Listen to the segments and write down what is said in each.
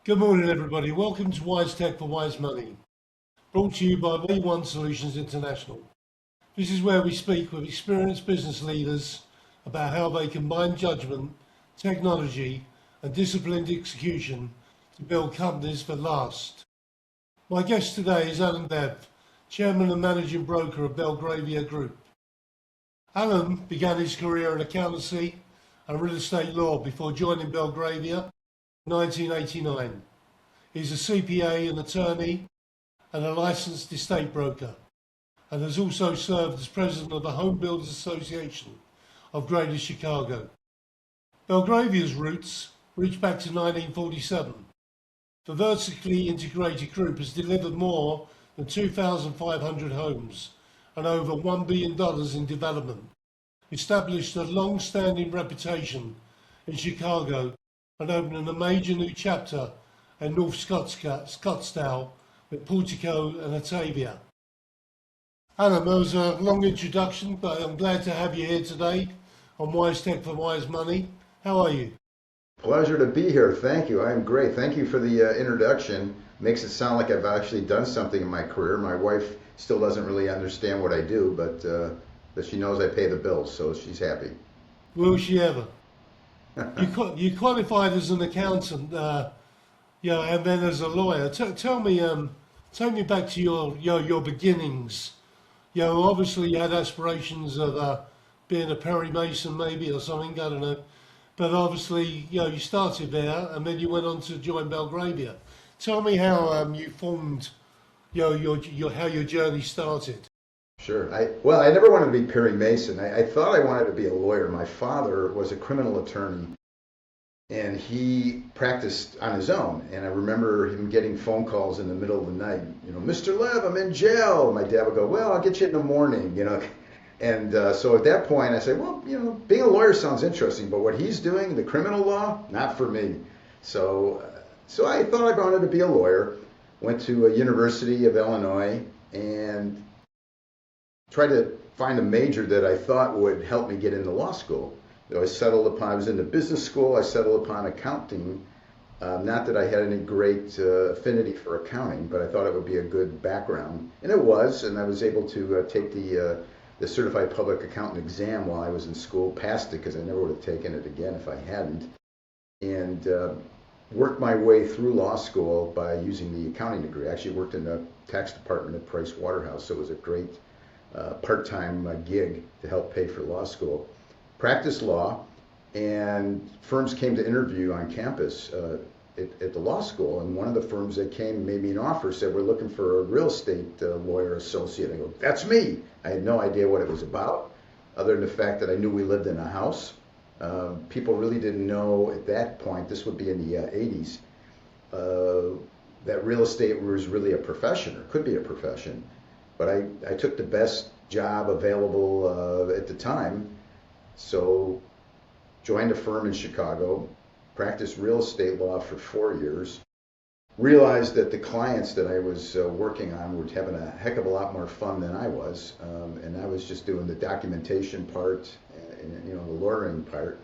Good morning, everybody. Welcome to Wise Tech for Wise Money, brought to you by Way One Solutions International. This is where we speak with experienced business leaders about how they combine judgment, technology, and disciplined execution to build companies that last. My guest today is Alan Lev, Chairman and Managing Broker of Belgravia Group. Alan began his career in accountancy and real estate law before joining Belgravia in 1989. He's a CPA, an attorney, and a licensed estate broker, and has also served as president of the Home Builders Association of Greater Chicago. Belgravia's roots reach back to 1947. The vertically integrated group has delivered more than 2,500 homes and over $1 billion in development, established a long-standing reputation in Chicago, and opening a major new chapter in North Scottsdale with Portico and Atavia. Alan, that was a long introduction, but I'm glad to have you here today on Wise Tech for Wise Money. How are you? Pleasure to be here. Thank you. I am great. Thank you for the introduction. Makes it sound like I've actually done something in my career. My wife still doesn't really understand what I do, but she knows I pay the bills, so she's happy. Will she ever? You qualified as an accountant, and then as a lawyer. Tell me, take me back to your beginnings. Obviously you had aspirations of being a Perry Mason maybe or something. I don't know. But obviously, you started there, and then you went on to join Belgravia. Tell me how you formed, how your journey started. Sure. I never wanted to be Perry Mason. I thought I wanted to be a lawyer. My father was a criminal attorney, and he practiced on his own. And I remember him getting phone calls in the middle of the night. Mr. Lev, I'm in jail. My dad would go, well, I'll get you in the morning. And so at that point, I said, well, being a lawyer sounds interesting, but what he's doing, the criminal law, not for me. So I thought I wanted to be a lawyer. Went to a University of Illinois and tried to find a major that I thought would help me get into law school. I was in the business school. I settled upon accounting. Not that I had any great affinity for accounting, but I thought it would be a good background, and it was. And I was able to take the Certified Public Accountant exam while I was in school. Passed it because I never would have taken it again if I hadn't, and worked my way through law school by using the accounting degree. I actually worked in the tax department at Price Waterhouse, so it was a great part-time gig to help pay for law school. Practiced law, and firms came to interview on campus at the law school, and one of the firms that came and made me an offer said, we're looking for a real estate lawyer associate. I go, that's me. I had no idea what it was about, other than the fact that I knew we lived in a house. People really didn't know at that point, this would be in the 80s, that real estate was really a profession, or could be a profession. But I took the best job available at the time, so joined a firm in Chicago, practiced real estate law for 4 years, realized that the clients that I was working on were having a heck of a lot more fun than I was, and I was just doing the documentation part and the lawyering part,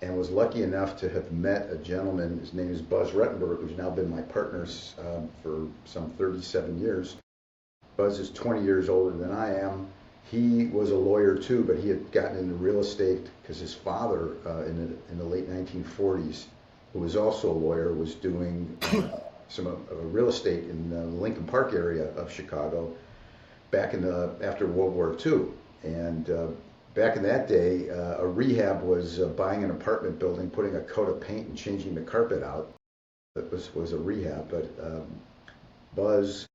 and was lucky enough to have met a gentleman. His name is Buzz Rettenberg, who's now been my partner for some 37 years. Buzz is 20 years older than I am. He was a lawyer too, but he had gotten into real estate because his father in the late 1940s, who was also a lawyer, was doing some real estate in the Lincoln Park area of Chicago back after World War II. And back in that day, a rehab was buying an apartment building, putting a coat of paint and changing the carpet out. That was a rehab, but Buzz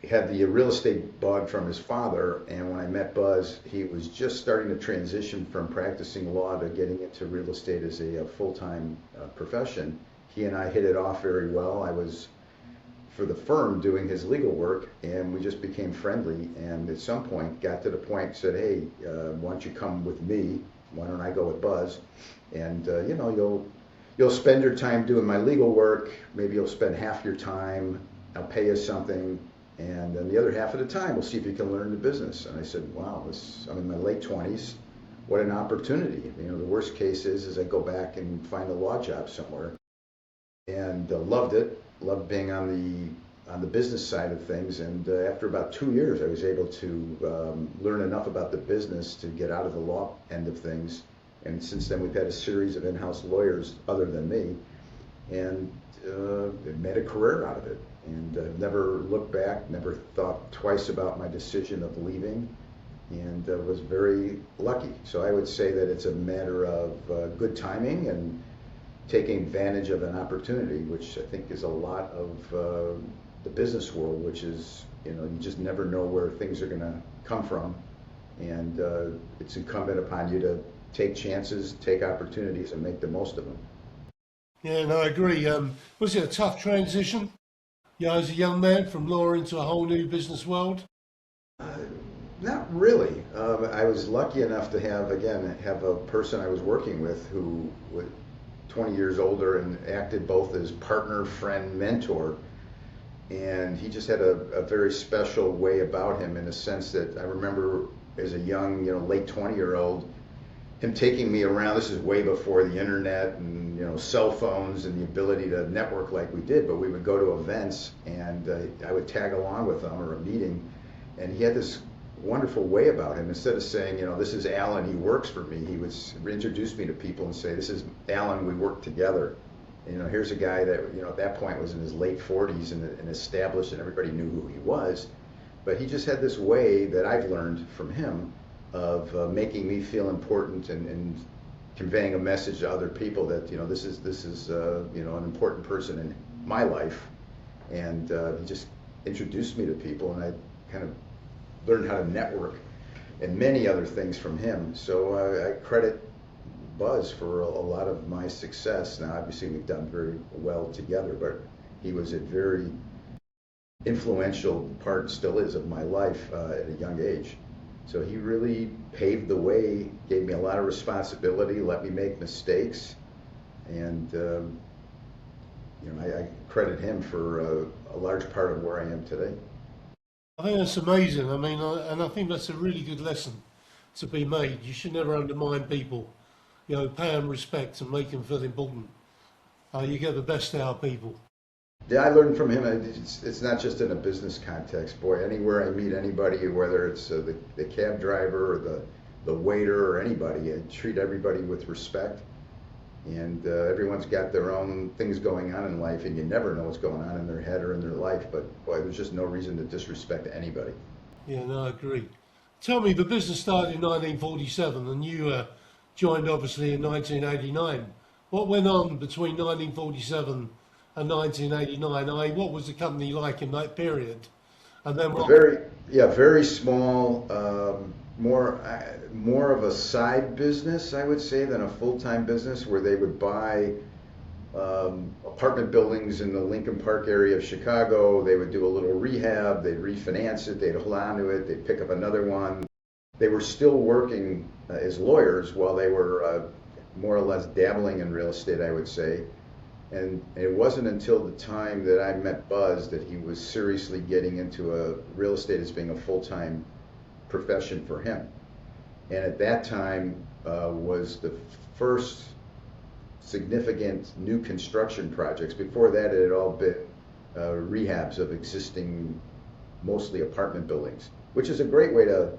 had the real estate bug from his father, and when I met Buzz, he was just starting to transition from practicing law to getting into real estate as a full-time profession. He and I hit it off very well. I was, for the firm, doing his legal work, and we just became friendly, and at some point got to the point, said, hey, why don't you come with me? Why don't I go with Buzz? And you'll spend your time doing my legal work, maybe you'll spend half your time, I'll pay you something, and then the other half of the time, we'll see if you can learn the business. And I said, wow, I'm in my late 20s. What an opportunity. The worst case is I go back and find a law job somewhere. and loved it. Loved being on the business side of things. And after about 2 years, I was able to learn enough about the business to get out of the law end of things. And since then, we've had a series of in-house lawyers other than me, and made a career out of it. And I've never looked back, never thought twice about my decision of leaving, and was very lucky. So I would say that it's a matter of good timing and taking advantage of an opportunity, which I think is a lot of the business world, which is, you just never know where things are going to come from. And it's incumbent upon you to take chances, take opportunities, and make the most of them. Yeah, no, I agree. Was it a tough transition? As a young man from law into a whole new business world? Not really. I was lucky enough to have a person I was working with who was 20 years older and acted both as partner, friend, mentor. And he just had a very special way about him, in the sense that I remember as a young, late 20-year-old, him taking me around. This is way before the internet and cell phones and the ability to network like we did. But we would go to events, and I would tag along with him, or a meeting, and he had this wonderful way about him. Instead of saying, this is Alan, he works for me, he would introduce me to people and say, this is Alan, we work together. Here's a guy that at that point was in his late 40s and established, and everybody knew who he was. But he just had this way that I've learned from him of making me feel important, and conveying a message to other people that this is an important person in my life. And he just introduced me to people, and I kind of learned how to network and many other things from him. So I credit Buzz for a lot of my success. Now, obviously, we've done very well together, but he was a very influential part, still is, of my life at a young age. So he really paved the way, gave me a lot of responsibility, let me make mistakes, and I credit him for a large part of where I am today. I think that's amazing. I mean, and I think that's a really good lesson to be made. You should never undermine people. Pay them respect and make them feel important. You get the best out of people. Yeah, I learned from him. It's not just in a business context. Boy, anywhere I meet anybody, whether it's the cab driver or the waiter or anybody, I treat everybody with respect. And everyone's got their own things going on in life, and you never know what's going on in their head or in their life. But boy, there's just no reason to disrespect anybody. Yeah, no, I agree. Tell me, the business started in 1947, and you joined obviously in 1989. What went on between 1947 and 1989? What was the company like in that period? And then what? Very small. More of a side business, I would say, than a full-time business, where they would buy apartment buildings in the Lincoln Park area of Chicago. They would do a little rehab, they'd refinance it, they'd hold on to it, they'd pick up another one. They were still working as lawyers while they were more or less dabbling in real estate, I would say. And it wasn't until the time that I met Buzz that he was seriously getting into real estate as being a full-time profession for him. And at that time was the first significant new construction projects. Before that, it had all been rehabs of existing, mostly apartment buildings, which is a great way to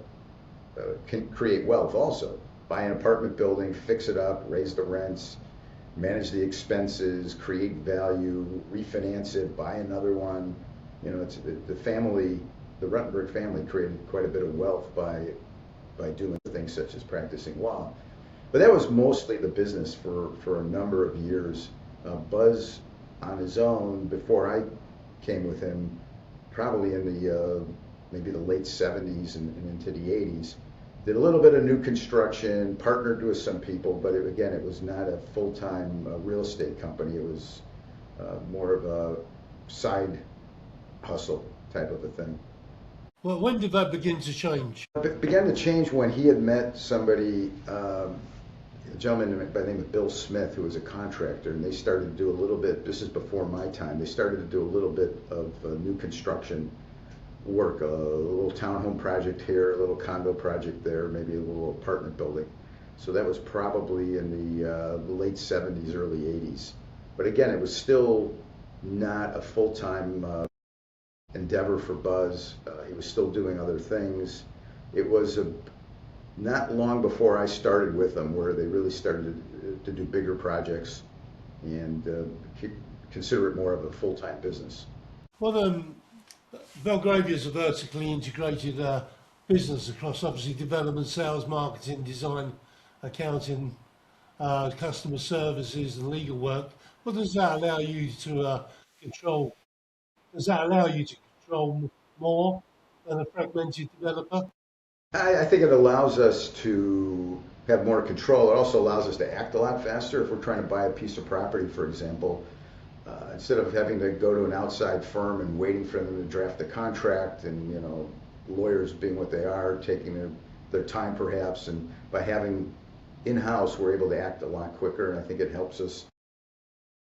create wealth also. Buy an apartment building, fix it up, raise the rents, manage the expenses, create value, refinance it, buy another one. It's the family. The Ruttenberg family created quite a bit of wealth by doing things such as practicing law. But that was mostly the business for a number of years. Buzz, on his own, before I came with him, probably in the maybe the late 70s and into the 80s, did a little bit of new construction, partnered with some people, but it was not a full-time real estate company. It was more of a side hustle type of a thing. Well, when did that begin to change? It began to change when he had met somebody, a gentleman by the name of Bill Smith, who was a contractor, and they started to do a little bit, this is before my time, they started to do a little bit of new construction work, a little townhome project here, a little condo project there, maybe a little apartment building. So that was probably in the late 70s, early 80s. But again, it was still not a full-time endeavor for Buzz. He was still doing other things. It was not long before I started with them where they really started to do bigger projects and consider it more of a full-time business. Well, Belgravia is a vertically integrated business across obviously development, sales, marketing, design, accounting, customer services and legal work. What does that allow you to control? Does that allow you to control more than a fragmented developer? I think it allows us to have more control. It also allows us to act a lot faster if we're trying to buy a piece of property, for example. Instead of having to go to an outside firm and waiting for them to draft the contract and, lawyers being what they are, taking their time perhaps, and by having in-house, we're able to act a lot quicker, and I think it helps us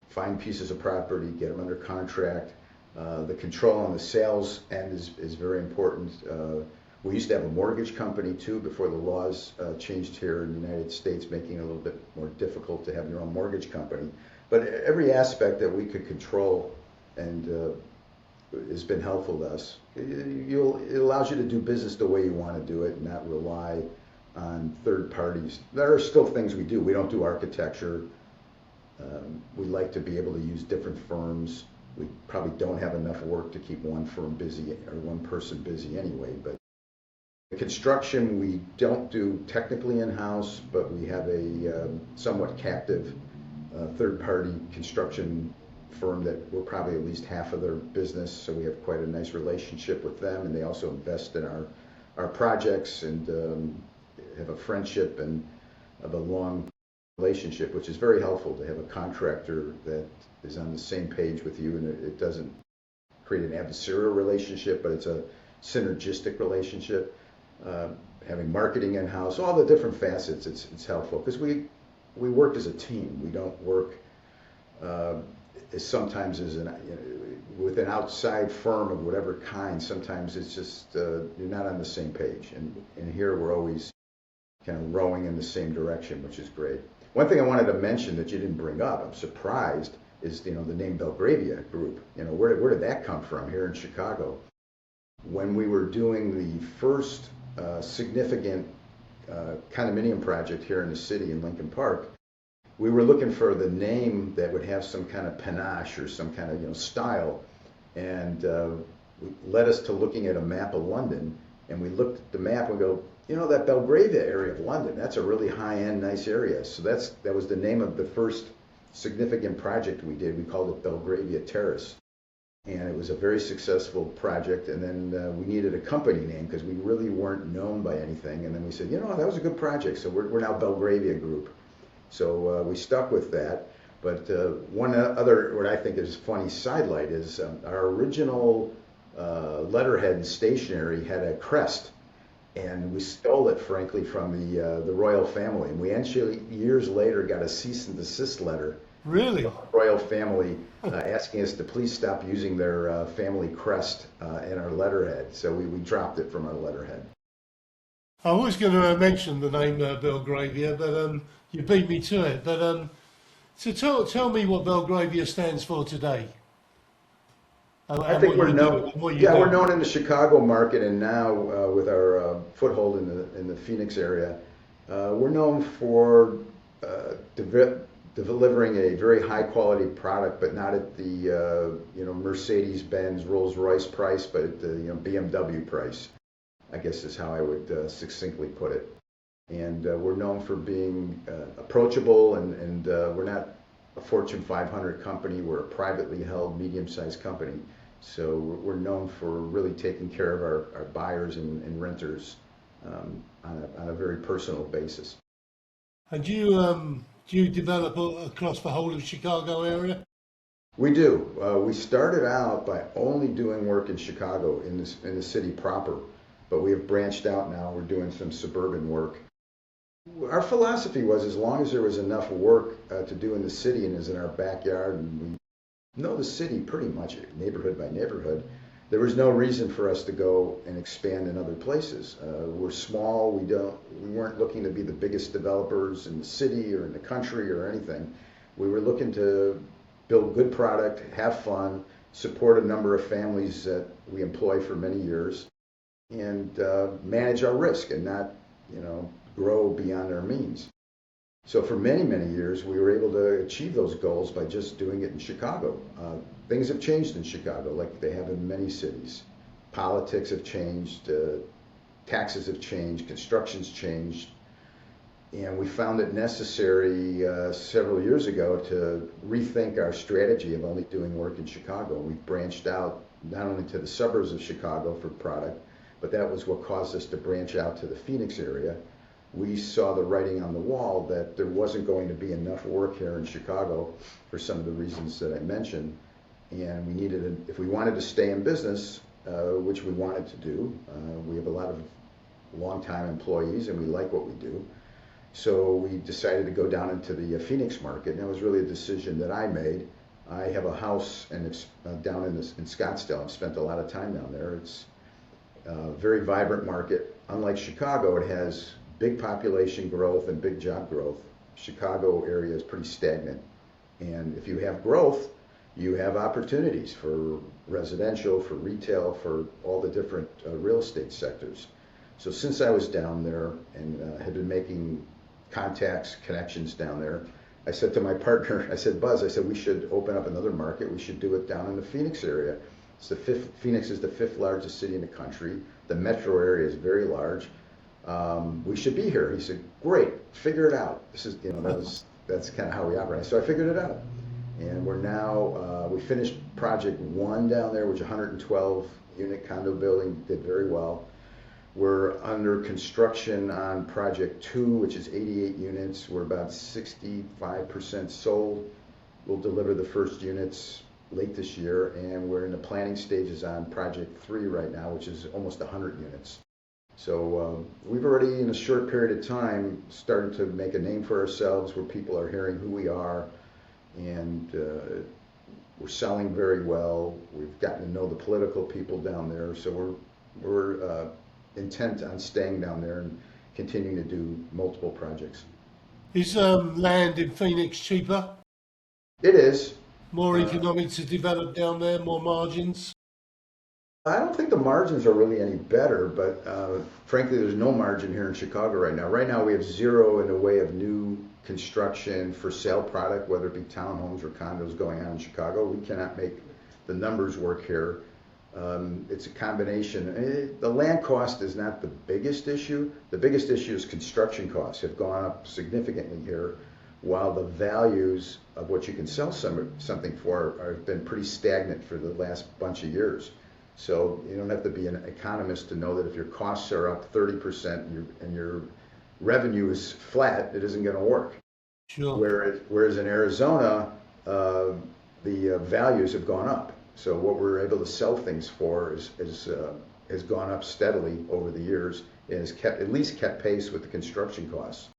find pieces of property, get them under contract. The control on the sales end is very important. We used to have a mortgage company too before the laws changed here in the United States, making it a little bit more difficult to have your own mortgage company. But every aspect that we could control and has been helpful to us. It allows you to do business the way you want to do it and not rely on third parties. There are still things we do. We don't do architecture. We like to be able to use different firms. We probably don't have enough work to keep one firm busy or one person busy anyway. But the construction we don't do technically in-house, but we have a somewhat captive third-party construction firm that we're probably at least half of their business, so we have quite a nice relationship with them, and they also invest in our projects and have a friendship and of a long relationship, which is very helpful to have a contractor that is on the same page with you, and it doesn't create an adversarial relationship, but it's a synergistic relationship. Having marketing in-house, all the different facets, it's helpful because we work as a team. We don't work sometimes with an outside firm of whatever kind. Sometimes it's just you're not on the same page, and here we're always kind of rowing in the same direction, which is great. One thing I wanted to mention that you didn't bring up, I'm surprised, is the name Belgravia Group. Where did that come from here in Chicago? When we were doing the first significant condominium project here in the city in Lincoln Park, we were looking for the name that would have some kind of panache or some kind of style, and led us to looking at a map of London. And we looked at the map and go, that Belgravia area of London, that's a really high-end, nice area. So that was the name of the first significant project we did. We called it Belgravia Terrace. And it was a very successful project. And then we needed a company name because we really weren't known by anything. And then we said, that was a good project. So we're now Belgravia Group. So we stuck with that. But one other, what I think is a funny sidelight is our original letterhead and stationery had a crest. And we stole it, frankly, from the royal family. And we actually, years later, got a cease and desist letter. Really? From the royal family asking us to please stop using their family crest in our letterhead. So we dropped it from our letterhead. I was going to mention the name Belgravia, but you beat me to it. But so tell me what Belgravia stands for today. I think we're known. Yeah, we're known in the Chicago market, and now with our foothold in the Phoenix area, we're known for delivering a very high quality product, but not at the Mercedes-Benz, Rolls-Royce price, but at the BMW price, I guess is how I would succinctly put it. And we're known for being approachable, and we're not a Fortune 500 company. We're a privately held, medium-sized company. So we're known for really taking care of our buyers and renters on a very personal basis. And do you develop across the whole of Chicago area? We do. We started out by only doing work in Chicago, in the city proper, but we have branched out now. We're doing some suburban work. Our philosophy was, as long as there was enough work to do in the city and is in our backyard, and we know the city pretty much neighborhood by neighborhood, there was no reason for us to go and expand in other places. We're small. We weren't looking to be the biggest developers in the city or in the country or anything. We were looking to build good product, have fun, support a number of families that we employ for many years, and manage our risk and not, grow beyond our means. So for many, many years, we were able to achieve those goals by just doing it in Chicago. Things have changed in Chicago, like they have in many cities. Politics have changed, taxes have changed, construction's changed, and we found it necessary several years ago to rethink our strategy of only doing work in Chicago. We branched out not only to the suburbs of Chicago for product, but that was what caused us to branch out to the Phoenix area. We saw the writing on the wall that there wasn't going to be enough work here in Chicago for some of the reasons that I mentioned, and we needed, if we wanted to stay in business, which we wanted to do, we have a lot of long-time employees and we like what we do, so we decided to go down into the Phoenix market, and that was really a decision that I made. I have a house and it's down in Scottsdale. I've spent a lot of time down there. It's a very vibrant market. Unlike Chicago, it has big population growth and big job growth. Chicago area is pretty stagnant. And if you have growth, you have opportunities for residential, for retail, for all the different real estate sectors. So since I was down there and had been making contacts, connections down there, I said to my partner, I said, Buzz, I said, we should open up another market. We should do it down in the Phoenix area. Phoenix is the 5th largest city in the country. The metro area is very large. We should be here. He said, great, figure it out. This is, that's kind of how we operate. So I figured it out. And we're now, we finished project 1 down there, which is a 112 unit condo building, did very well. We're under construction on project 2, which is 88 units. We're about 65% sold. We'll deliver the first units late this year, and we're in the planning stages on project 3 right now, which is almost 100 units. So we've already, in a short period of time, started to make a name for ourselves where people are hearing who we are, and we're selling very well. We've gotten to know the political people down there, so we're intent on staying down there and continuing to do multiple projects. Is land in Phoenix cheaper? It is. More economic to develop down there, more margins? I don't think the margins are really any better, but frankly, there's no margin here in Chicago right now. Right now, we have zero in the way of new construction for sale product, whether it be townhomes or condos going on in Chicago. We cannot make the numbers work here. It's a combination. The land cost is not the biggest issue. The biggest issue is construction costs have gone up significantly here, while the values of what you can sell something for have been pretty stagnant for the last bunch of years. So you don't have to be an economist to know that if your costs are up 30% and your revenue is flat, it isn't going to work. Sure. Whereas in Arizona, the values have gone up. So what we're able to sell things for has gone up steadily over the years and has at least kept pace with the construction costs.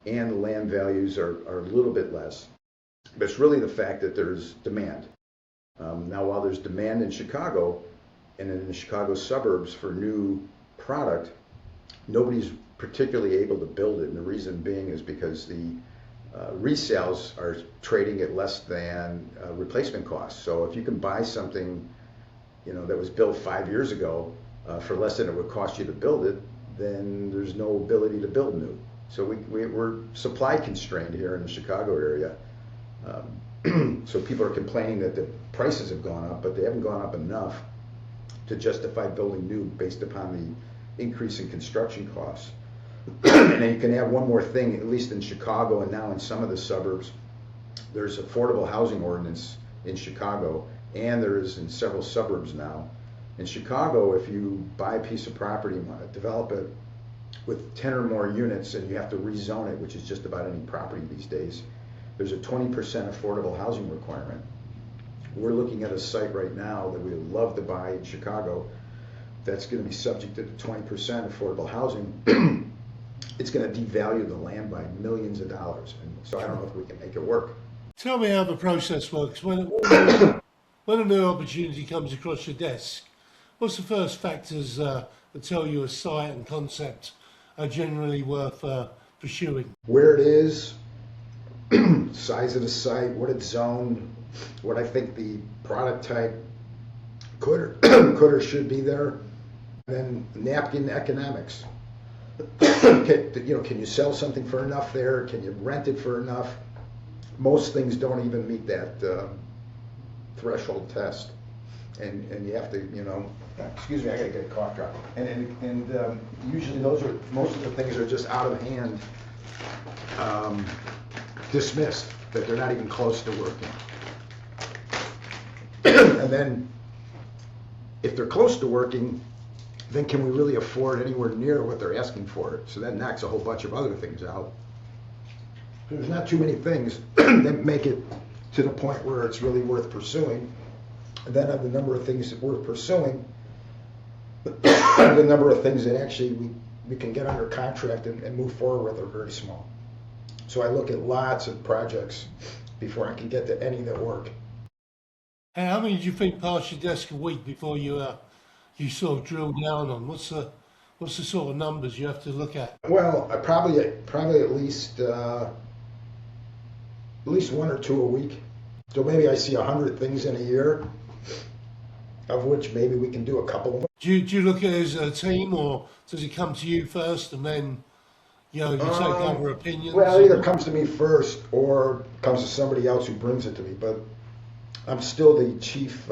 And the land values are a little bit less. But it's really the fact that there's demand. Now, while there's demand in Chicago and in the Chicago suburbs for new product, nobody's particularly able to build it. And the reason being is because the resales are trading at less than replacement costs. So if you can buy something, that was built 5 years ago for less than it would cost you to build it, then there's no ability to build new. So we're supply constrained here in the Chicago area. So people are complaining that the prices have gone up, but they haven't gone up enough to justify building new based upon the increase in construction costs. And then you can add one more thing, at least in Chicago and now in some of the suburbs, there's affordable housing ordinance in Chicago, and there is in several suburbs now. In Chicago, if you buy a piece of property and want to develop it with 10 or more units and you have to rezone it, which is just about any property these days, there's a 20% affordable housing requirement. We're looking at a site right now that we would love to buy in Chicago that's going to be subject to the 20% affordable housing. It's going to devalue the land by millions of dollars. And so I don't know if we can make it work. Tell me how the process works. When a new opportunity comes across your desk, what's the first factors that tell you a site and concept are generally worth pursuing? Where it is, size of the site, what it's zoned, what I think the product type could or should be there. And then napkin economics. Can you sell something for enough there? Can you rent it for enough? Most things don't even meet that threshold test, and you have to, excuse me, I gotta get a cough drop. And usually most of the things are just out of hand, dismissed, that they're not even close to working. And then if they're close to working, then can we really afford anywhere near what they're asking for? So that knocks a whole bunch of other things out. There's not too many things that make it to the point where it's really worth pursuing. And then of the number of things that worth pursuing, the number of things that actually we can get under contract and move forward with are very small. So I look at lots of projects before I can get to any that work. And how many do you think pass your desk a week before you sort of drill down on? What's the sort of numbers you have to look at? Well, I probably at least one or two a week. So maybe I see 100 things in a year, of which maybe we can do a couple of them. Do you look at it as a team, or does it come to you first and then you take other opinions? Well, it either comes to me first or comes to somebody else who brings it to me. But I'm still the chief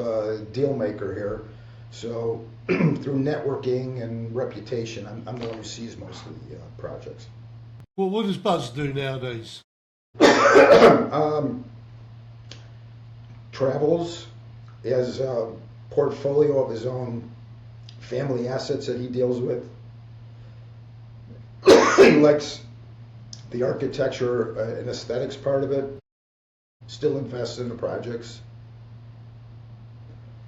deal maker here. So through networking and reputation, I'm the one who sees most of the projects. Well, what does Buzz do nowadays? Travels. He has a portfolio of his own family assets that he deals with. He likes the architecture and aesthetics part of it. Still invests in the projects.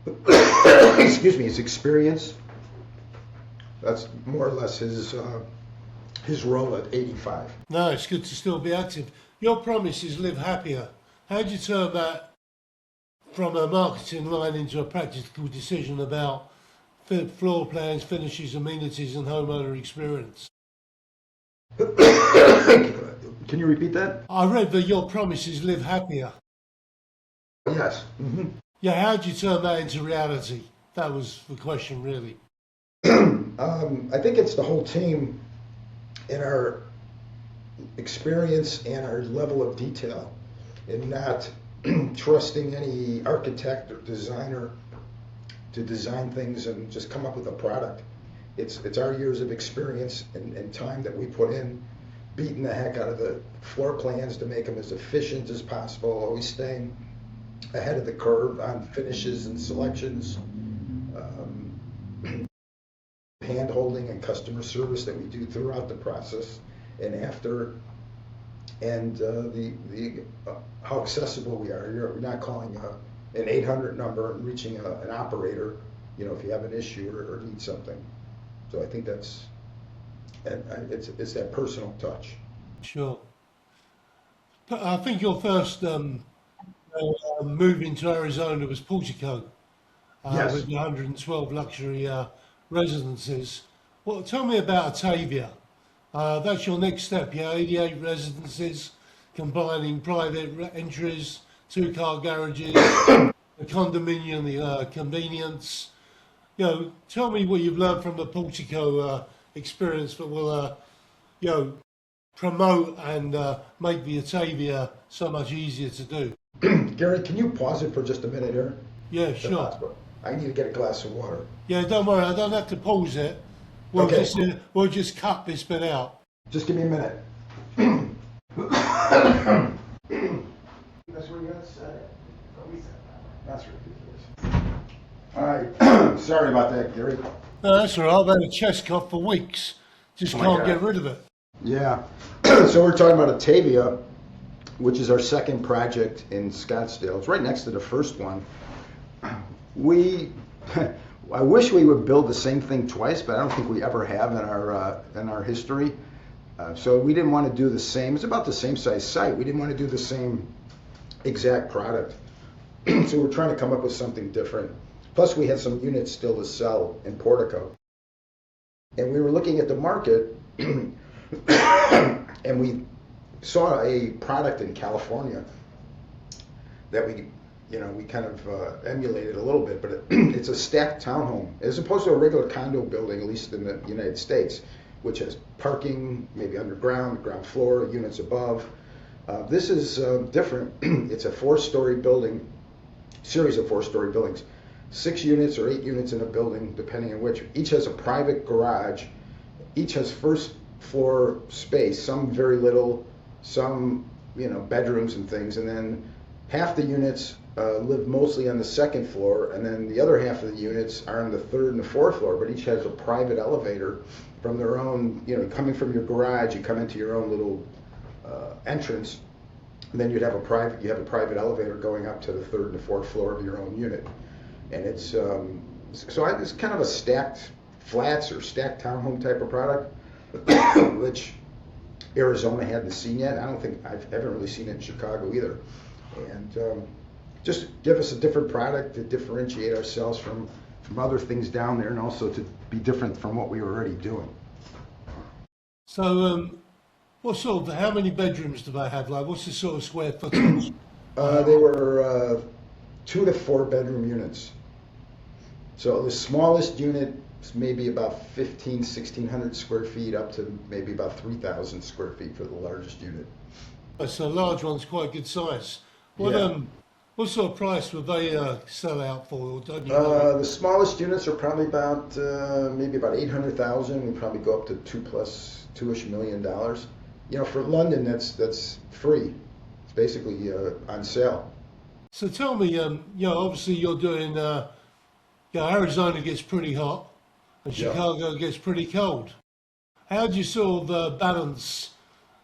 Excuse me, his experience. That's more or less his role at 85. No, it's good to still be active. Your promise is live happier. How do you turn that from a marketing line into a practical decision about floor plans, finishes, amenities, and homeowner experience? Can you repeat that? I read that your promise is live happier. Yes. Mm-hmm. Yeah, how do you turn that into reality? That was the question, really. I think it's the whole team and our experience and our level of detail, and not trusting any architect or designer to design things and just come up with a product. It's our years of experience and time that we put in, beating the heck out of the floor plans to make them as efficient as possible, always staying ahead of the curve on finishes and selections, hand-holding and customer service that we do throughout the process and after, and how accessible we are. You're not calling an 800 number and reaching an operator, if you have an issue or need something. So I think it's that personal touch. Sure. I think your first move into Arizona was Portico, Yes. with the 112 luxury residences. Well, tell me about Atavia. That's your next step, yeah? 88 residences, combining private entries, 2-car garages, the condominium, the convenience. Tell me what you've learned from the Portico experience that will, promote and make the Atavia so much easier to do. Gary, can you pause it for just a minute here? Yeah, sure. I need to get a glass of water. Yeah, don't worry, I don't have to pause it. We'll Okay. we'll just cut this bit out. Just give me a minute. That's where you got to set it. That's ridiculous. All right. Sorry about that, Gary. No, that's all right. I've had a chest cough for weeks. Just my can't God. get rid of it. Yeah. So we're talking about Atavia, which is our second project in Scottsdale. It's right next to the first one. I wish we would build the same thing twice, but I don't think we ever have in our history. So we didn't want to do the same. It's about the same size site. We didn't want to do the same exact product. So we're trying to come up with something different. Plus, we had some units still to sell in Portico. And we were looking at the market, and we saw a product in California that we we kind of emulate it a little bit, but it's a stacked townhome as opposed to a regular condo building, at least in the United States, which has parking, maybe underground, ground floor, units above. This is different. It's a four-story building, series of four-story buildings, 6 units or 8 units in a building, depending on which. Each has a private garage. Each has first floor space, some very little, some bedrooms and things, and then half the units live mostly on the second floor, and then the other half of the units are on the third and the fourth floor, but each has a private elevator from their own, coming from your garage, you come into your own little entrance, and then you have a private elevator going up to the third and the fourth floor of your own unit. And it's it's kind of a stacked flats or stacked townhome type of product, which Arizona hadn't seen yet. I haven't really seen it in Chicago either. And just give us a different product to differentiate ourselves from other things down there, and also to be different from what we were already doing. So, how many bedrooms do they have? Like, what's the sort of square footage? They were 2 to 4 bedroom units. So the smallest unit is maybe about 1,600 square feet, up to maybe about 3,000 square feet for the largest unit. So a large one's quite good size. Yeah. What sort of price would they sell out for? Or don't you know? The smallest units are probably about maybe about 800,000. We probably go up to $2-ish million. For London, that's free. It's basically on sale. So tell me, obviously you're doing, Arizona gets pretty hot and Chicago gets pretty cold. How do you sort of balance,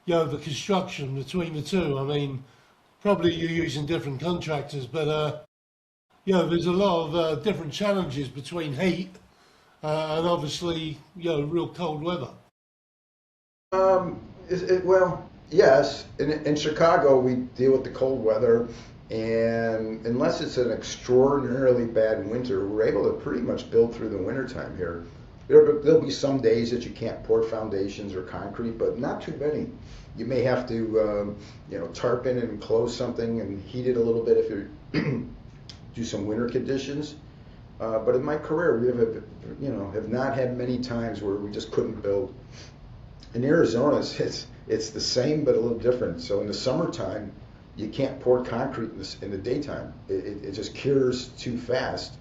the construction between the two? I mean, probably you're using different contractors, but, there's a lot of different challenges between heat and obviously, real cold weather. Well, yes. In Chicago, we deal with the cold weather, and unless it's an extraordinarily bad winter, we're able to pretty much build through the wintertime here. There'll be some days that you can't pour foundations or concrete, but not too many. You may have to, tarp in and enclose something and heat it a little bit if you do some winter conditions. But in my career, we have not had many times where we just couldn't build. In Arizona, it's the same but a little different. So in the summertime, you can't pour concrete in the daytime. It just cures too fast.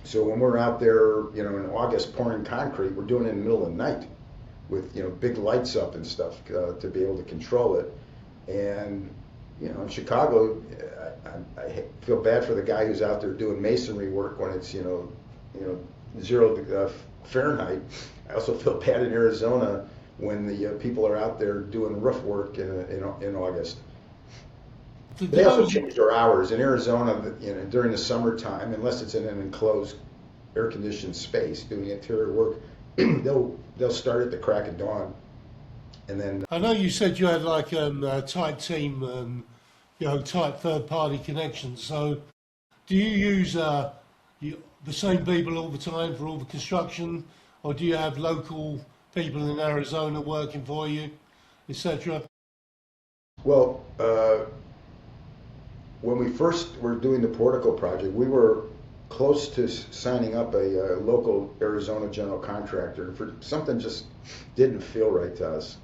So when we're out there, in August pouring concrete, we're doing it in the middle of the night with, big lights up and stuff to be able to control it. And, in Chicago, I feel bad for the guy who's out there doing masonry work when it's, 0 Fahrenheit. I also feel bad in Arizona when the people are out there doing roof work in August. They also change their hours. In Arizona, during the summertime, unless it's in an enclosed, air-conditioned space doing interior work, they'll start at the crack of dawn. And then I know you said you had like a tight team, tight third-party connections. So do you use the same people all the time for all the construction, or do you have local people in Arizona working for you, etc.? Well, when we first were doing the portico project, we were close to signing up a local Arizona general contractor. Something just didn't feel right to us,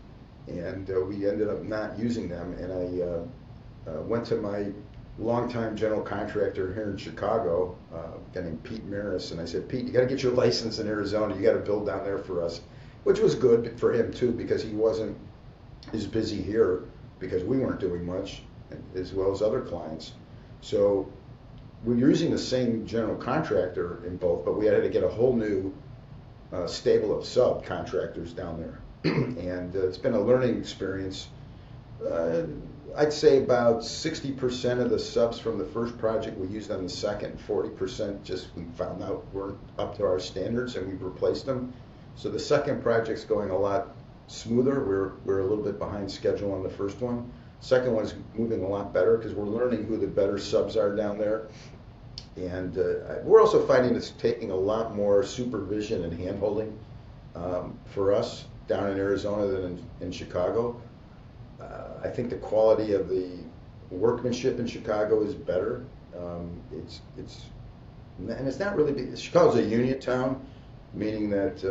and we ended up not using them. And I went to my longtime general contractor here in Chicago, a guy named Pete Maris, and I said, Pete, you got to get your license in Arizona. You got to build down there for us, which was good for him too, because he wasn't as busy here because we weren't doing much, as well as other clients. So we're using the same general contractor in both, but we had to get a whole new stable of subcontractors down there. And it's been a learning experience. I'd say about 60% of the subs from the first project we used on the second, 40% just we found out weren't up to our standards and we replaced them. So the second project's going a lot smoother. We're a little bit behind schedule on the first one. Second one's moving a lot better because we're learning who the better subs are down there. And we're also finding it's taking a lot more supervision and hand-holding for us down in Arizona than in Chicago. I think the quality of the workmanship in Chicago is better. And it's not really, Chicago's a union town, meaning that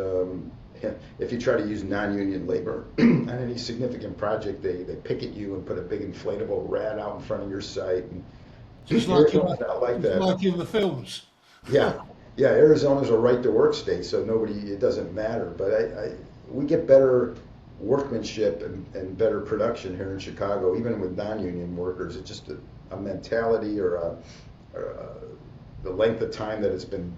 if you try to use non-union labor on any significant project, they picket you and put a big inflatable rat out in front of your site. And Just like Arizona's not like that. like in the films. Yeah, yeah. Arizona's a right-to-work state, so it doesn't matter. But we get better workmanship and better production here in Chicago, even with non-union workers. It's just a mentality or the length of time that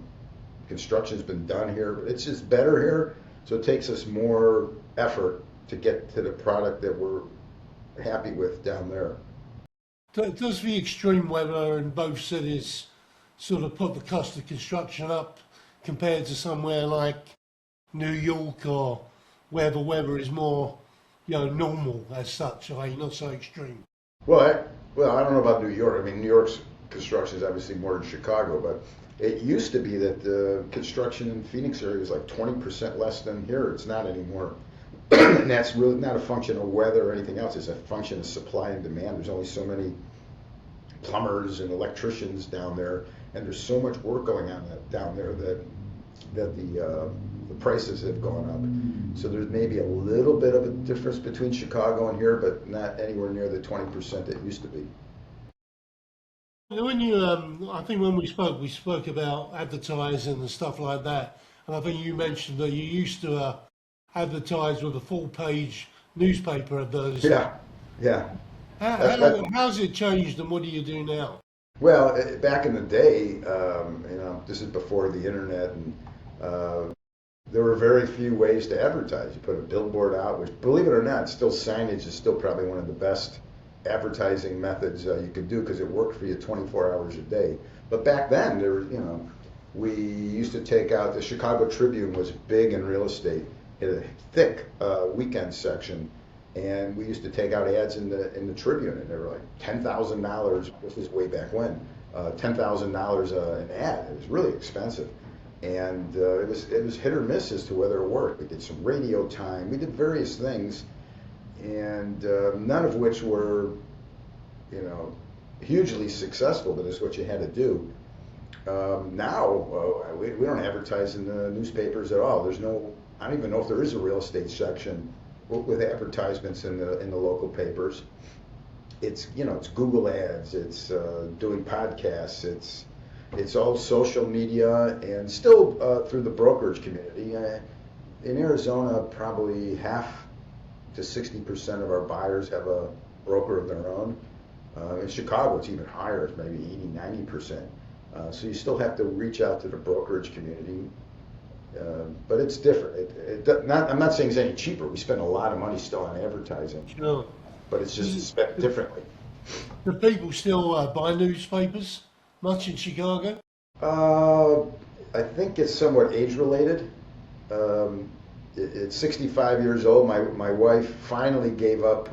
construction's been done here. It's just better here, so it takes us more effort to get to the product that we're happy with down there. Does the extreme weather in both cities sort of put the cost of construction up compared to somewhere like New York, or where the weather is more, normal as such, i.e. not so extreme? Well, I don't know about New York. I mean, New York's construction is obviously more than Chicago, but it used to be that the construction in Phoenix area was like 20% less than here. It's not anymore. And that's really not a function of weather or anything else. It's a function of supply and demand. There's only so many plumbers and electricians down there, and there's so much work going on down there that the prices have gone up. So there's maybe a little bit of a difference between Chicago and here, but not anywhere near the 20% it used to be. When I think when we spoke about advertising and stuff like that, and I think you mentioned that you used to advertise with a full-page newspaper advertisement. Yeah. How's it changed, and what do you do now? Well, back in the day, this is before the internet, and there were very few ways to advertise. You put a billboard out, which, believe it or not, signage is still probably one of the best advertising methods you could do, because it worked for you 24 hours a day. But back then, we used to take out, the Chicago Tribune was big in real estate. It had a thick weekend section, and we used to take out ads in the Tribune, and they were like $10,000. This is way back when, $10,000 an ad. It was really expensive, and it was hit or miss as to whether it worked. We did some radio time. We did various things, and none of which were, hugely successful, but it's what you had to do. Now, we don't advertise in the newspapers at all. I don't even know if there is a real estate section with advertisements in the local papers. It's Google ads, it's doing podcasts, it's all social media, and still through the brokerage community. In Arizona, probably half to 60% of our buyers have a broker of their own. In Chicago, it's even higher. It's maybe 80-90%. So you still have to reach out to the brokerage community. But it's different. I'm not saying it's any cheaper. We spend a lot of money still on advertising. Sure. But it's just spent differently. Do people still buy newspapers much in Chicago? I think it's somewhat age-related. At 65 years old, my wife finally gave up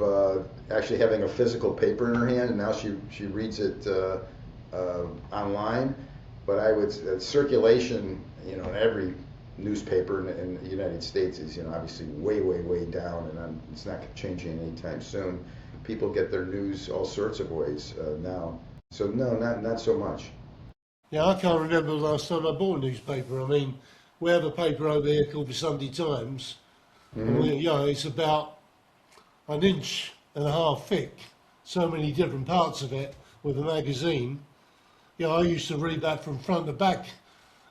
actually having a physical paper in her hand, and now she reads it online. But circulation, in every newspaper in the United States is, obviously way down, and it's not changing anytime soon. People get their news all sorts of ways now. So no, not so much. Yeah, I can't remember the last time I bought a newspaper. I mean, we have a paper over here called the Sunday Times. Mm-hmm. And it's about 1.5 inches thick, so many different parts of it with a magazine. I used to read that from front to back,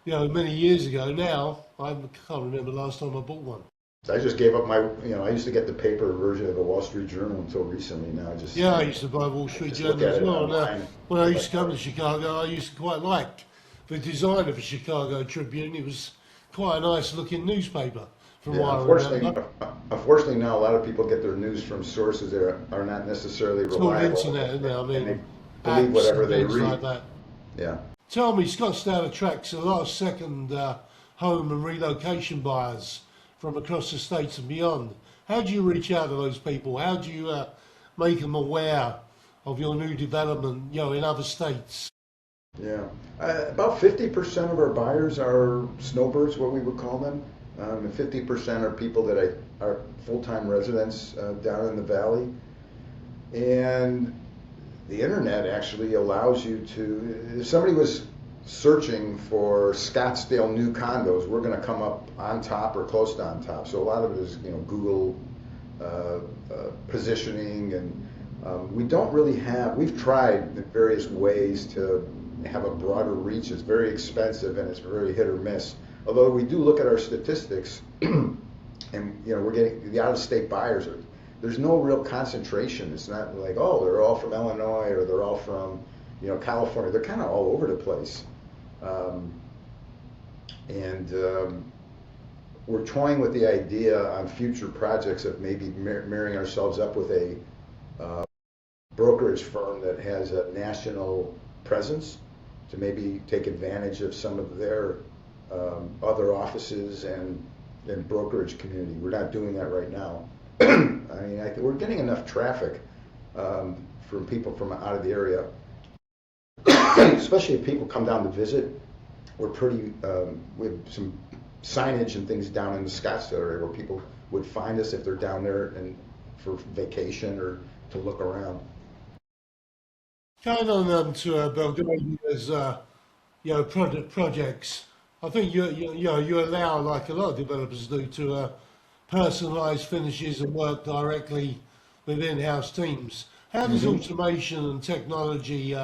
many years ago. Now, I can't remember the last time I bought one. I just gave up I used to get the paper version of the Wall Street Journal until recently. Now I used to buy Wall Street Journal as well. When I used to come to Chicago, I used to quite like the design of the Chicago Tribune. It was quite a nice looking newspaper from what I remember. Unfortunately, now a lot of people get their news from sources that are not necessarily reliable. It's all internet now. I mean, they believe whatever they read. Like that. Yeah. Tell me, Scottsdale attracts a lot of second home and relocation buyers from across the states and beyond. How do you reach out to those people? How do you make them aware of your new development, in other states? Yeah, about 50% of our buyers are snowbirds, what we would call them, and 50% are people that are full-time residents down in the valley. And the internet actually allows you to, if somebody was searching for Scottsdale new condos, we're going to come up on top or close to on top. So a lot of it is, Google positioning, and we don't really have, we've tried various ways to have a broader reach. It's very expensive and it's very hit or miss. Although we do look at our statistics, and we're getting the out-of-state buyers. There's no real concentration. It's not like, oh, they're all from Illinois or they're all from California. They're kind of all over the place. We're toying with the idea on future projects of maybe marrying ourselves up with a brokerage firm that has a national presence to maybe take advantage of some of their other offices and brokerage community. We're not doing that right now. I mean, we're getting enough traffic from people from out of the area, especially if people come down to visit. We're pretty, we have some signage and things down in the Scottsdale area where people would find us if they're down there and for vacation or to look around. Going on to Belgravia's projects, I think you allow, like a lot of developers do, to personalise finishes and work directly with in-house teams. How does automation and technology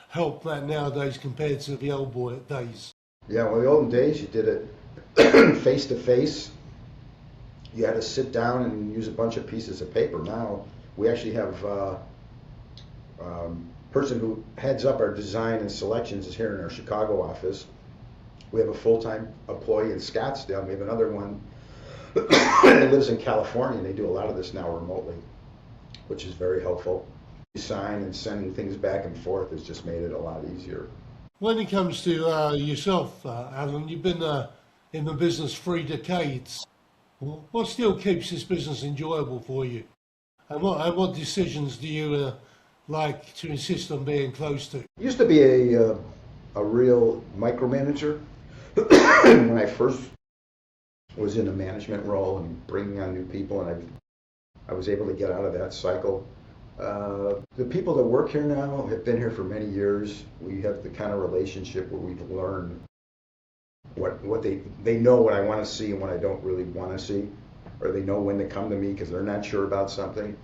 help that nowadays compared to the old days? Yeah, well, the olden days you did it face to face. You had to sit down and use a bunch of pieces of paper. Now we actually have person who heads up our design and selections is here in our Chicago office. We have a full-time employee in Scottsdale. We have another one that lives in California, and they do a lot of this now remotely, which is very helpful. Design and sending things back and forth has just made it a lot easier. When it comes to yourself, Alan, you've been in the business 3 decades. What still keeps this business enjoyable for you? And what decisions do you like to insist on being close to? I used to be a real micromanager when I first was in a management role and bringing on new people, and I was able to get out of that cycle. The people that work here now have been here for many years. We have the kind of relationship where we've learned what they know what I want to see and what I don't really want to see, or they know when to come to me because they're not sure about something.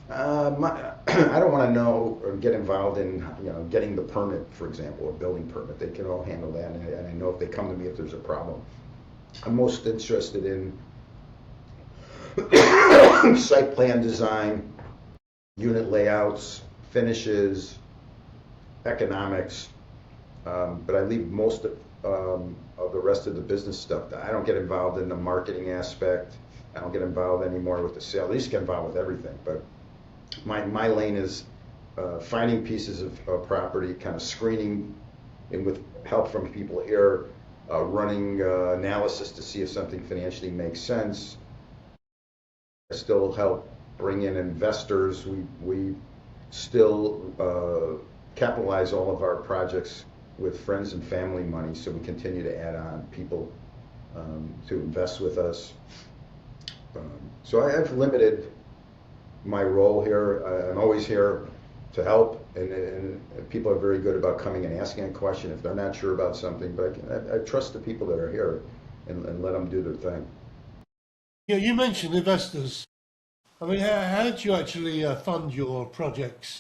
I don't want to know or get involved in getting the permit, for example, a building permit. They can all handle that, and I know if they come to me if there's a problem. I'm most interested in site plan design, unit layouts, finishes, economics, but I leave most of the rest of the business stuff. I don't get involved in the marketing aspect. I don't get involved anymore with the sale. I used to get involved with everything, but my lane is finding pieces of property, kind of screening, and with help from people here, running analysis to see if something financially makes sense. I still help bring in investors. We still capitalize all of our projects with friends and family money, so we continue to add on people to invest with us. So I've limited my role here. I'm always here to help, and people are very good about coming and asking a question if they're not sure about something, but I trust the people that are here and let them do their thing. Yeah, you mentioned investors. I mean, how did you actually fund your projects?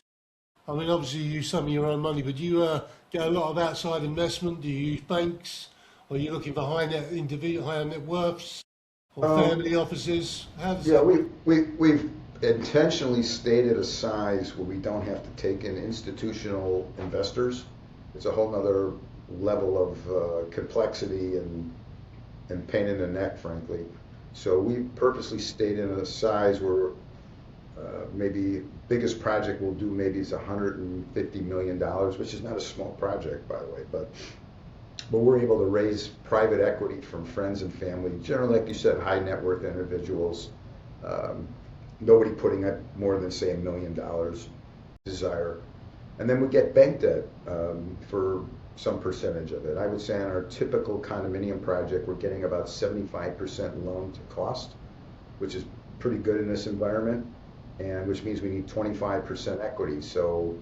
I mean, obviously you use some of your own money, but do you get a lot of outside investment? Do you use banks? Or are you looking for high net worths or family offices? We've intentionally stayed at a size where we don't have to take in institutional investors. It's a whole other level of complexity and pain in the neck, frankly. So we purposely stayed in a size where maybe biggest project we'll do maybe is $150 million, which is not a small project, by the way, but we're able to raise private equity from friends and family, generally, like you said, high net worth individuals. Nobody putting up more than, say, $1 million desire. And then we get bank debt for some percentage of it. I would say on our typical condominium project, we're getting about 75% loan to cost, which is pretty good in this environment. and which means we need 25% equity. So,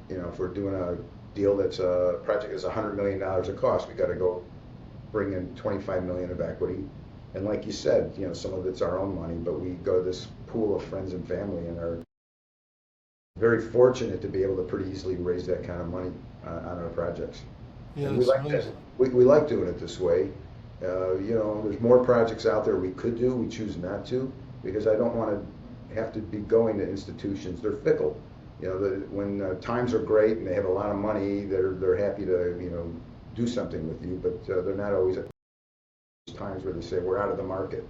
you know, if we're doing a deal that's a project is $100 million of cost, we got to go bring in 25 million of equity. And like you said, you know, some of it's our own money, but we go to this pool of friends and family and are very fortunate to be able to pretty easily raise that kind of money on our projects. Yeah, And we that's like that. amazing. We like doing it this way. You know, there's more projects out there we could do. We choose not to because I don't want to have to be going to institutions. They're fickle. You know, when times are great and they have a lot of money, they're happy to, you know, do something with you, but they're not always at times where they say we're out of the market.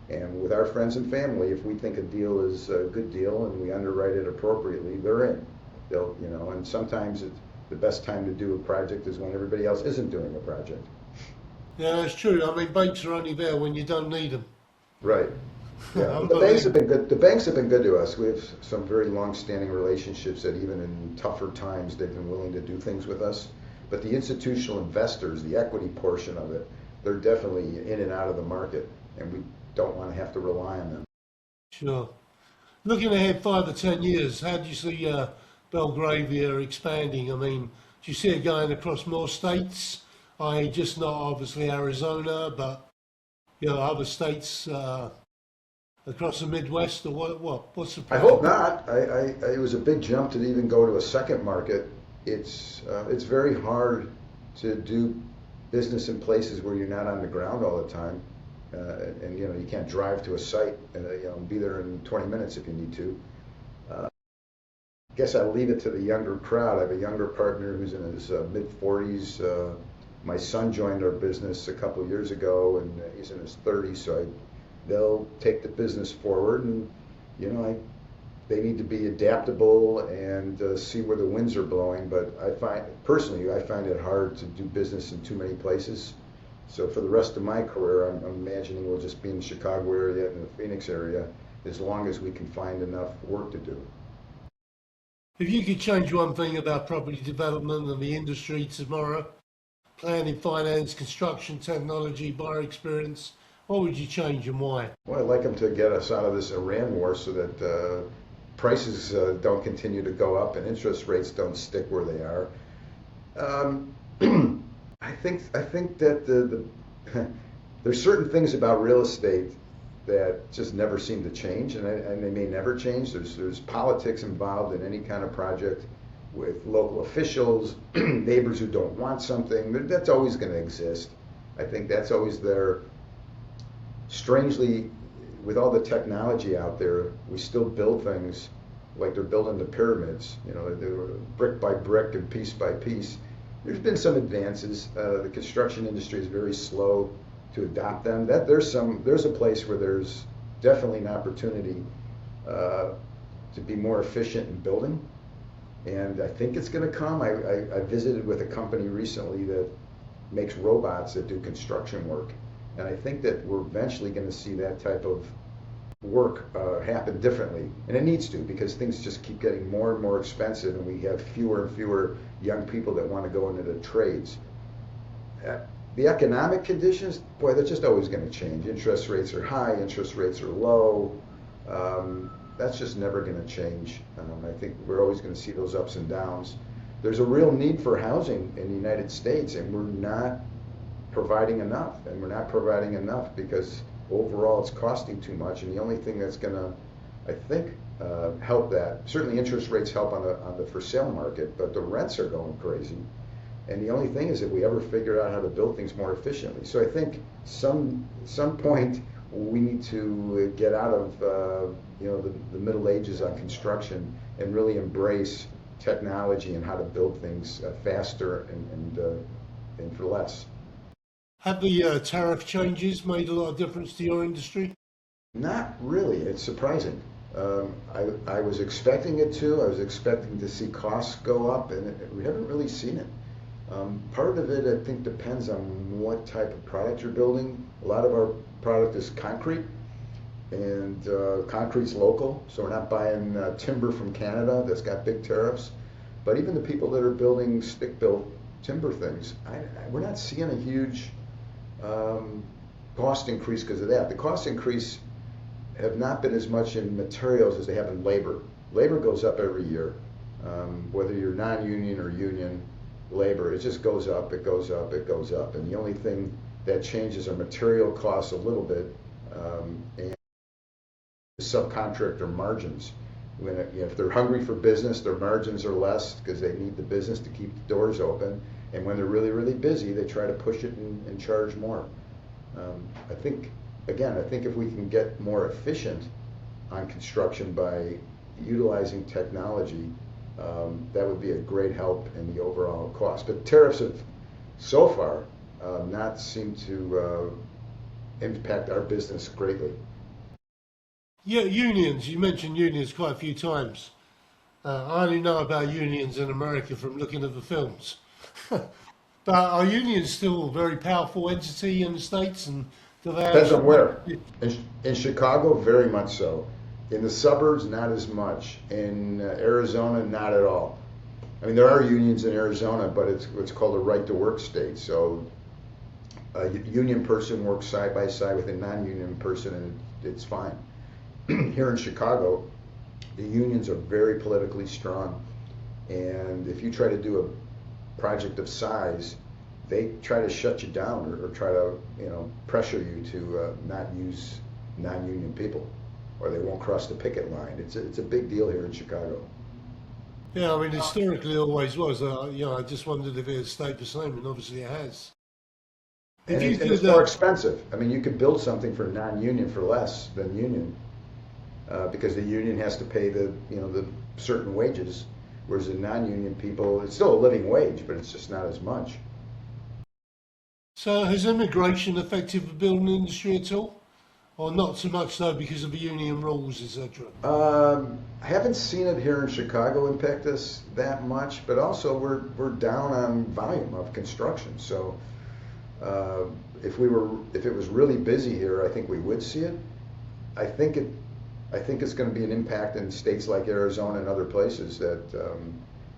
And with our friends and family, if we think a deal is a good deal and we underwrite it appropriately, they're in. They'll, you know, and sometimes the best time to do a project is when everybody else isn't doing a project. Yeah, that's true. I mean, banks are only there when you don't need them. Right. Yeah. The banks have been good. The banks have been good to us. We have some very long-standing relationships that even in tougher times, they've been willing to do things with us. But the institutional investors, the equity portion of it, they're definitely in and out of the market, and we don't want to have to rely on them. Sure. Looking ahead 5 to 10 years, how do you see Belgravia expanding? I mean, do you see it going across more states? Just not obviously Arizona, but you know, other states across the Midwest, or what's the I plan? hope not. It was a big jump to even go to a second market. It's very hard to do business in places where you're not on the ground all the time, and you know you can't drive to a site and you know be there in 20 minutes if you need to. I guess I'll leave it to the younger crowd. I have a younger partner who's in his mid 40s. My son joined our business a couple of years ago, and he's in his 30s. So they'll take the business forward, and you know they need to be adaptable and see where the winds are blowing. But I find it hard to do business in too many places. So for the rest of my career, I'm imagining we'll just be in the Chicago area and the Phoenix area as long as we can find enough work to do. If you could change one thing about property development and the industry tomorrow, planning, finance, construction, technology, buyer experience, what would you change and why? Well, I'd like them to get us out of this Iran war so that prices don't continue to go up and interest rates don't stick where they are. Um, I think that there's certain things about real estate that just never seem to change, and they may never change. There's politics involved in any kind of project with local officials, neighbors who don't want something. That's always going to exist. I think that's always there. Strangely, with all the technology out there, we still build things like they're building the pyramids. You know, they were brick by brick and piece by piece. There's been some advances. The construction industry is very slow to adopt them. There's a place where there's definitely an opportunity to be more efficient in building, and I think it's going to come. I visited with a company recently that makes robots that do construction work, and I think that we're eventually going to see that type of work happen differently, and it needs to because things just keep getting more and more expensive, and we have fewer and fewer young people that want to go into the trades. The economic conditions, boy, that's just always going to change. Interest rates are high, interest rates are low. That's just never going to change. I think we're always going to see those ups and downs. There's a real need for housing in the United States, and we're not providing enough. And we're not providing enough because overall it's costing too much. And the only thing that's going to, I think, help that, certainly interest rates help on the for sale market, but the rents are going crazy. And the only thing is that we ever figure out how to build things more efficiently. So I think some point we need to get out of the Middle Ages on construction and really embrace technology and how to build things faster and for less. Have the tariff changes made a lot of difference to your industry? Not really. It's surprising. I was expecting it to. I was expecting to see costs go up, and we haven't really seen it. Part of it, I think, depends on what type of product you're building. A lot of our product is concrete, and concrete's local, so we're not buying timber from Canada that's got big tariffs. But even the people that are building stick-built timber things, we're not seeing a huge cost increase because of that. The cost increase have not been as much in materials as they have in labor. Labor goes up every year, whether you're non-union or union labor. It just goes up, it goes up, it goes up, and the only thing that changes are material costs a little bit, and subcontractor margins. If they're hungry for business, their margins are less because they need the business to keep the doors open. And when they're really, really busy, they try to push it and charge more. I think if we can get more efficient on construction by utilizing technology, that would be a great help in the overall cost. But tariffs have so far not seemed to impact our business greatly. Yeah, unions. You mentioned unions quite a few times. I only know about unions in America from looking at the films. But are unions still a very powerful entity in the States? And do they Depends on where. actually... In Chicago, very much so. In the suburbs, not as much. In Arizona, not at all. I mean, there are unions in Arizona, but it's what's called a right-to-work state. So a union person works side by side with a non-union person, and it's fine. Here in Chicago, the unions are very politically strong, and if you try to do a project of size, they try to shut you down or try to pressure you to not use non-union people, or they won't cross the picket line. It's a big deal here in Chicago. Yeah, I mean, historically it always was. I just wondered if it had stayed the same, and obviously it has. And it's more expensive. I mean, you could build something for non-union for less than union. Because the union has to pay the certain wages, whereas the non-union people, it's still a living wage, but it's just not as much. So has immigration affected the building industry at all? Or not so much though because of the union rules, etc.? I haven't seen it here in Chicago impact us that much, but also we're down on volume of construction. So if it was really busy here, I think we would see it. I think it's going to be an impact in states like Arizona and other places that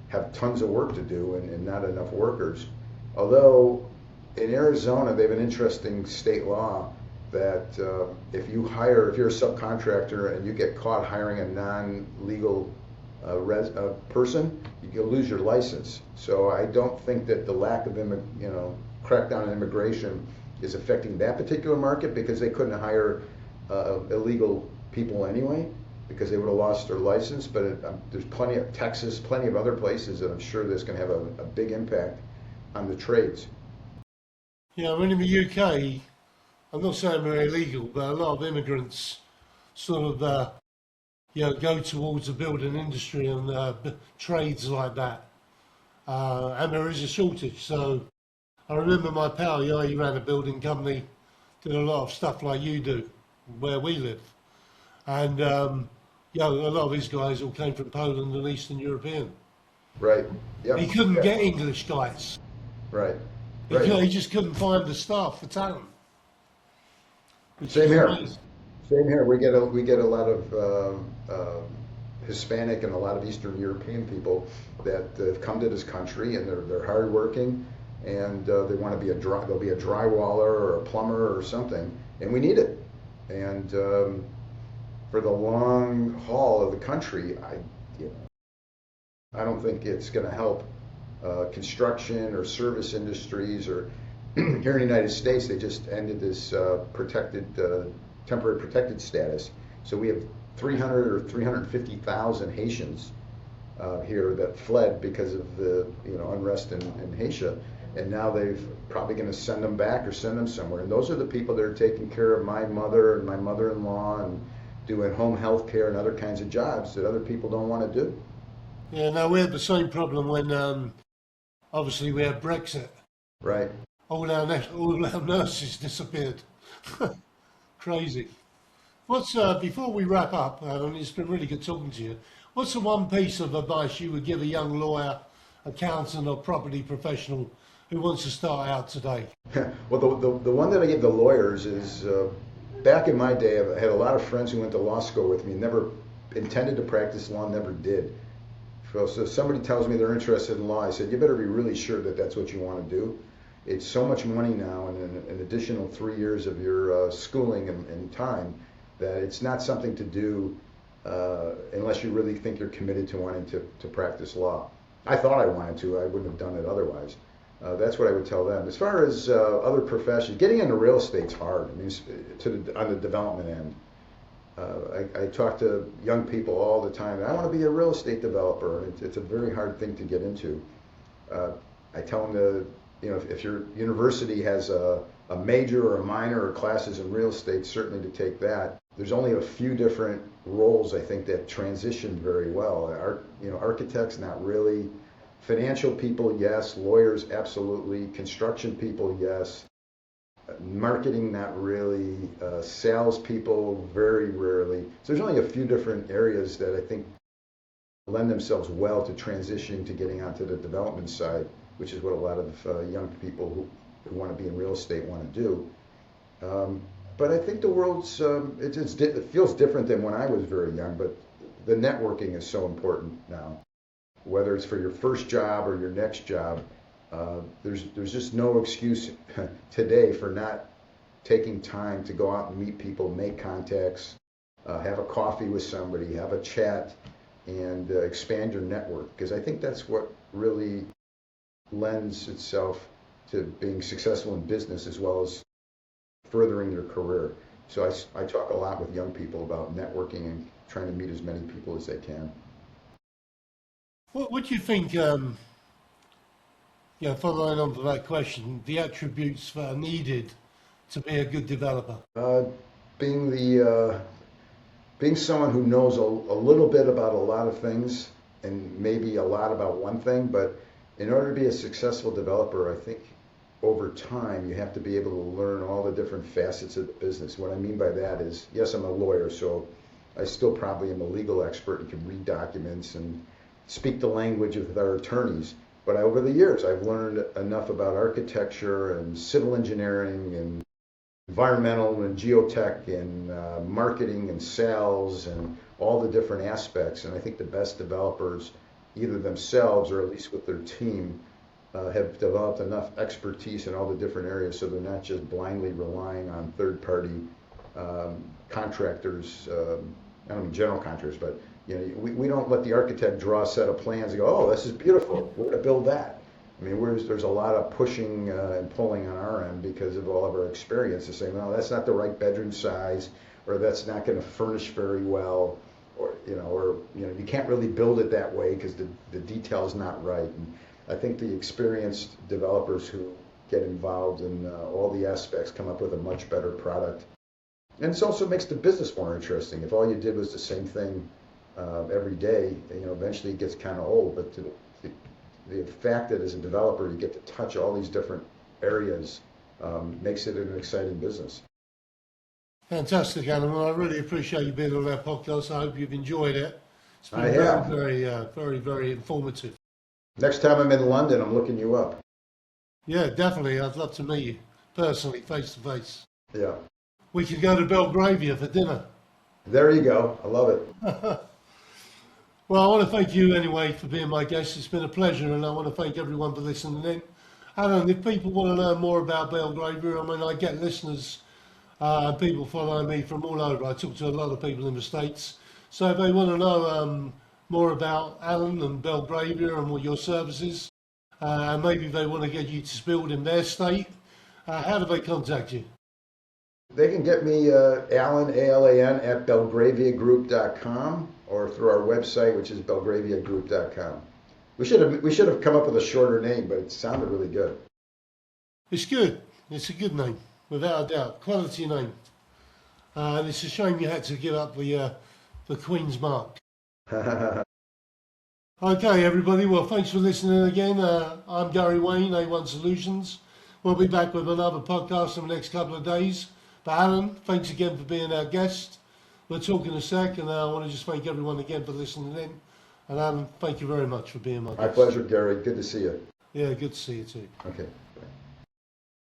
have tons of work to do and not enough workers. Although in Arizona, they have an interesting state law that if you're a subcontractor and you get caught hiring a non-legal person, you'll lose your license. So I don't think that the lack of crackdown on immigration is affecting that particular market, because they couldn't hire illegal people anyway, because they would have lost their license. But there's plenty of Texas, plenty of other places that I'm sure that's going to have a big impact on the trades. Yeah, I mean, in the UK, I'm not saying they're illegal, but a lot of immigrants sort of, go towards the building industry and trades like that. And there is a shortage. So I remember my pal, he ran a building company, did a lot of stuff like you do, where we live. And, a lot of his guys all came from Poland and Eastern European. Right. Yeah. He couldn't get English guys. Right. He just couldn't find the staff for talent. Same here. Same here. We get a lot of Hispanic and a lot of Eastern European people that have come to this country, and they're hardworking, and they want to they'll be a drywaller or a plumber or something, and we need it. And for the long haul of the country, I don't think it's going to help construction or service industries. Or here in the United States, they just ended this temporary protected status. So we have 300 or 350,000 Haitians here that fled because of the unrest in Haiti, and now they're probably going to send them back or send them somewhere. And those are the people that are taking care of my mother and my mother-in-law and doing home health care and other kinds of jobs that other people don't want to do. Yeah, no, we had the same problem when obviously we had Brexit. Right. All our nurses disappeared. Crazy. What's before we wrap up, and it's been really good talking to you, what's the one piece of advice you would give a young lawyer, accountant or property professional who wants to start out today? Well, the one that I give the lawyers is, back in my day, I had a lot of friends who went to law school with me, never intended to practice law, never did. So if somebody tells me they're interested in law, I said, you better be really sure that that's what you want to do. It's so much money now, and an additional 3 years of your schooling and time, that it's not something to do unless you really think you're committed to wanting to practice law. I thought I wanted to, I wouldn't have done it otherwise. That's what I would tell them. As far as other professions, getting into real estate's hard. I mean, on the development end. I talk to young people all the time. I want to be a real estate developer. It's a very hard thing to get into. I tell them if your university has a major or a minor or classes in real estate, certainly to take that. There's only a few different roles, I think, that transition very well. Architects, not really. Financial people, yes. Lawyers, absolutely. Construction people, yes. Marketing, not really. Sales people, very rarely. So there's only a few different areas that I think lend themselves well to transitioning to getting onto the development side, which is what a lot of young people who want to be in real estate want to do. But I think the world's, it feels different than when I was very young, but the networking is so important now. Whether it's for your first job or your next job, there's just no excuse today for not taking time to go out and meet people, make contacts, have a coffee with somebody, have a chat, and expand your network. Because I think that's what really lends itself to being successful in business as well as furthering your career. So I talk a lot with young people about networking and trying to meet as many people as they can. What do you think, following on to that question, the attributes that are needed to be a good developer? Being someone who knows a little bit about a lot of things and maybe a lot about one thing, but in order to be a successful developer, I think over time you have to be able to learn all the different facets of the business. What I mean by that is, yes, I'm a lawyer, so I still probably am a legal expert and can read documents and speak the language of our attorneys. But over the years, I've learned enough about architecture and civil engineering and environmental and geotech and marketing and sales and all the different aspects. And I think the best developers, either themselves or at least with their team, have developed enough expertise in all the different areas so they're not just blindly relying on third-party contractors, I don't mean general contractors, but we don't let the architect draw a set of plans and go, oh, this is beautiful, we're going to build that. I mean, there's a lot of pushing and pulling on our end because of all of our experience to say, no, that's not the right bedroom size, or that's not going to furnish very well, or you can't really build it that way because the detail's not right. And I think the experienced developers who get involved in all the aspects come up with a much better product. And it also makes the business more interesting. If all you did was the same thing every day, eventually it gets kind of old. But the fact that as a developer you get to touch all these different areas makes it an exciting business. Fantastic, Alan. Well, I really appreciate you being on our podcast. I hope you've enjoyed it. It's been very, very informative. Next time I'm in London, I'm looking you up. Yeah, definitely. I'd love to meet you personally, face to face. Yeah. We could go to Belgravia for dinner. There you go. I love it. Well, I want to thank you anyway for being my guest. It's been a pleasure, and I want to thank everyone for listening in. Alan, if people want to learn more about Belgravia, I mean, I get listeners and people following me from all over. I talk to a lot of people in the States. So if they want to know more about Alan and Belgravia and what your services, and maybe they want to get you to build in their state, how do they contact you? They can get me Alan, A-L-A-N, at belgraviagroup.com or through our website, which is belgraviagroup.com. We should have come up with a shorter name, but it sounded really good. It's good. It's a good name, without a doubt. Quality name. And it's a shame you had to give up the Queen's Mark. Okay, everybody. Well, thanks for listening again. I'm Gary Wayne, A1 Solutions. We'll be back with another podcast in the next couple of days. But Alan, thanks again for being our guest. We'll talk in a sec, and I want to just thank everyone again for listening in. And Alan, thank you very much for being my guest. My pleasure, Gary. Good to see you. Yeah, good to see you too. Okay.